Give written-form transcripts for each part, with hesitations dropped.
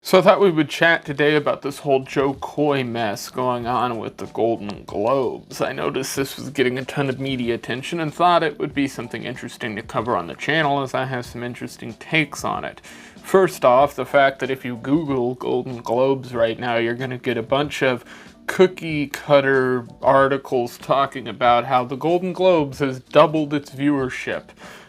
So I thought we would chat today about this whole Joe Coy mess going on with the Golden Globes. I noticed this was getting a ton of media attention and thought it would be something interesting to cover on the channel, as I have some interesting takes on it. First off, the fact that if you Google Golden Globes right now, you're going to get a bunch of cookie cutter articles talking about how the Golden Globes has doubled its viewership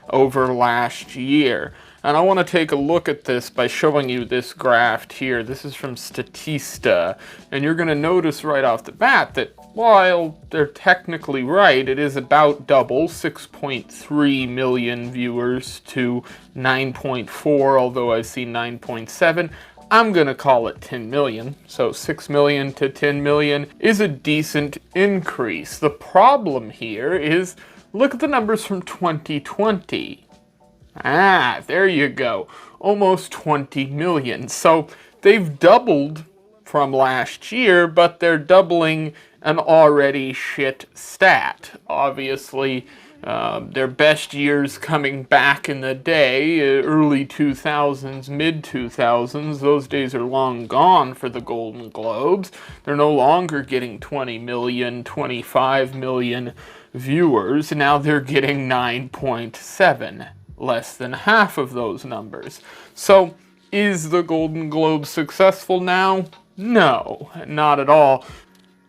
over last year. And I want to take a look at this by showing you this graph here. This is from Statista, and you're going to notice right off the bat that while they're technically right, it is about double, 6.3 million viewers to 9.4, although I've seen 9.7. I'm going to call it 10 million. So 6 million to 10 million is a decent increase. The problem here is, look at the numbers from 2020. There you go. Almost 20 million. So they've doubled from last year, but they're doubling an already shit stat. Obviously, their best years coming back in the day, early 2000s, mid 2000s, those days are long gone for the Golden Globes. They're no longer getting 20 million, 25 million viewers. Now they're getting 9.7. Less than half of those numbers. So, is the Golden Globe successful now? No, not at all.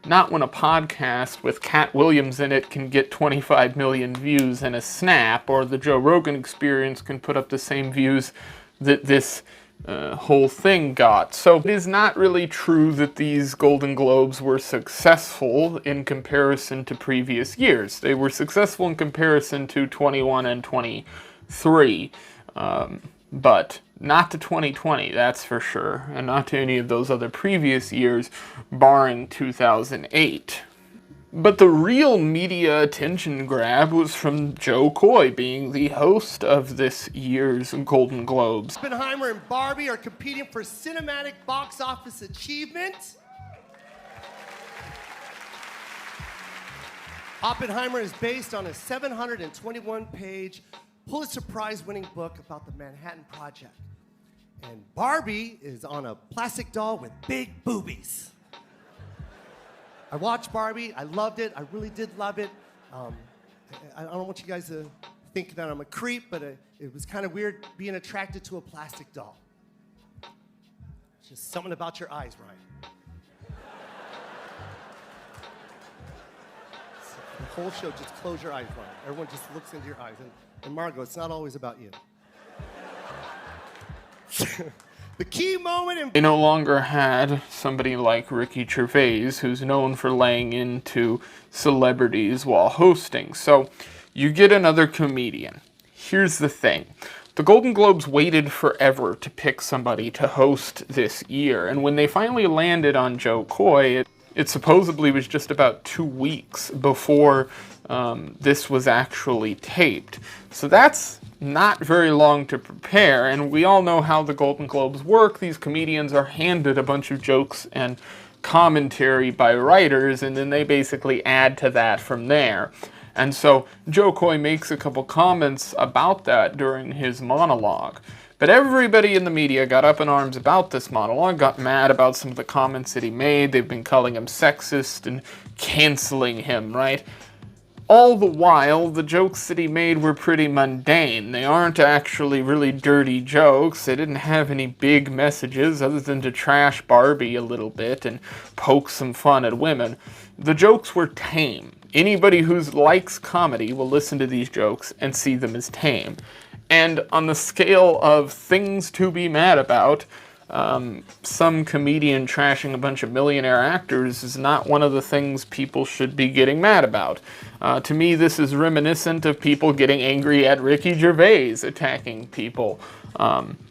Not when a podcast with Cat Williams in it can get 25 million views in a snap, or the Joe Rogan Experience can put up the same views that this whole thing got. So it is not really true that these Golden Globes were successful in comparison to previous years. They were successful in comparison to 21 and 23, but not to 2020, that's for sure, and not to any of those other previous years, barring 2008. But the real media attention grab was from Joe Coy being the host of this year's Golden Globes. Oppenheimer and Barbie are competing for cinematic box office achievement. Oppenheimer is based on a 721-page Pulitzer Prize-winning book about the Manhattan Project. And Barbie is on a plastic doll with big boobies. I watched Barbie, I loved it, I really did love it. I don't want you guys to think that I'm a creep, but it was kind of weird being attracted to a plastic doll. Just something about your eyes, Ryan. The whole show, just close your eyes, Ryan. Everyone just looks into your eyes. And Margot, it's not always about you. The key moment in... They no longer had somebody like Ricky Gervais, who's known for laying into celebrities while hosting. So you get another comedian. Here's the thing. The Golden Globes waited forever to pick somebody to host this year. And when they finally landed on Joe Coy, it supposedly was just about 2 weeks before this was actually taped. So that's not very long to prepare, and we all know how the Golden Globes work. These comedians are handed a bunch of jokes and commentary by writers, and then they basically add to that from there. And so Joe Coy makes a couple comments about that during his monologue. But everybody in the media got up in arms about this monologue, got mad about some of the comments that he made. They've been calling him sexist and canceling him, right? All the while, the jokes that he made were pretty mundane. They aren't actually really dirty jokes. They didn't have any big messages other than to trash Barbie a little bit and poke some fun at women. The jokes were tame. Anybody who likes comedy will listen to these jokes and see them as tame. And on the scale of things to be mad about, some comedian trashing a bunch of millionaire actors is not one of the things people should be getting mad about. To me, this is reminiscent of people getting angry at Ricky Gervais attacking people.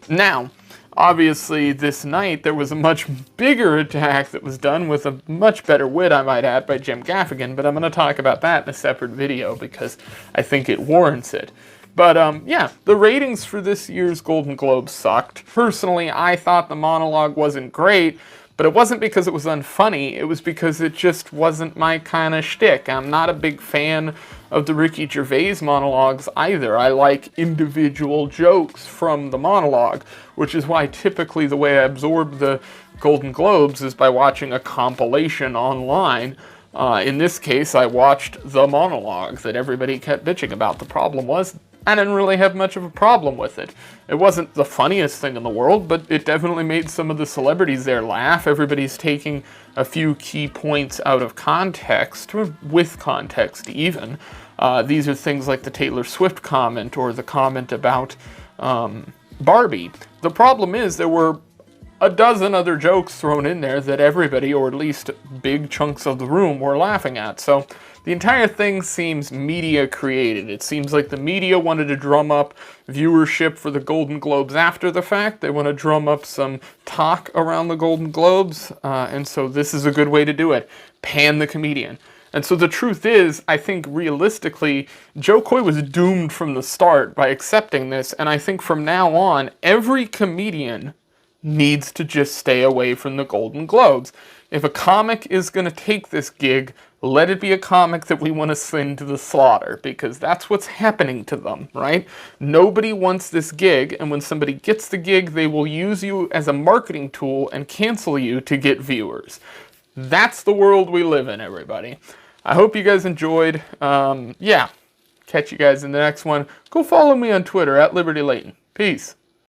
Now, obviously, this night there was a much bigger attack that was done with a much better wit, I might add, by Jim Gaffigan, but I'm going to talk about that in a separate video because I think it warrants it. But yeah, the ratings for this year's Golden Globes sucked. Personally, I thought the monologue wasn't great, but it wasn't because it was unfunny, it was because it just wasn't my kind of shtick. I'm not a big fan of the Ricky Gervais monologues either. I like individual jokes from the monologue, which is why typically the way I absorb the Golden Globes is by watching a compilation online. In this case, I watched the monologue that everybody kept bitching about. The problem was, I didn't really have much of a problem with it. It wasn't the funniest thing in the world, but it definitely made some of the celebrities there laugh. Everybody's taking a few key points out of context, or with context even. These are things like the Taylor Swift comment or the comment about Barbie. The problem is there were a dozen other jokes thrown in there that everybody, or at least big chunks of the room, were laughing at. So the entire thing seems media created. It seems like the media wanted to drum up viewership for the Golden Globes after the fact. They want to drum up some talk around the Golden Globes, and so this is a good way to do it. Pan the comedian. And so the truth is, I think realistically, Joe Coy was doomed from the start by accepting this, and I think from now on, every comedian needs to just stay away from the Golden Globes. If a comic is going to take this gig, let it be a comic that we want to send to the slaughter, because that's what's happening to them, right? Nobody wants this gig, and when somebody gets the gig, they will use you as a marketing tool and cancel you to get viewers. That's the world we live in, everybody. I hope you guys enjoyed. Yeah, catch you guys in the next one. Go follow me on Twitter, @LibertyLayton. Peace.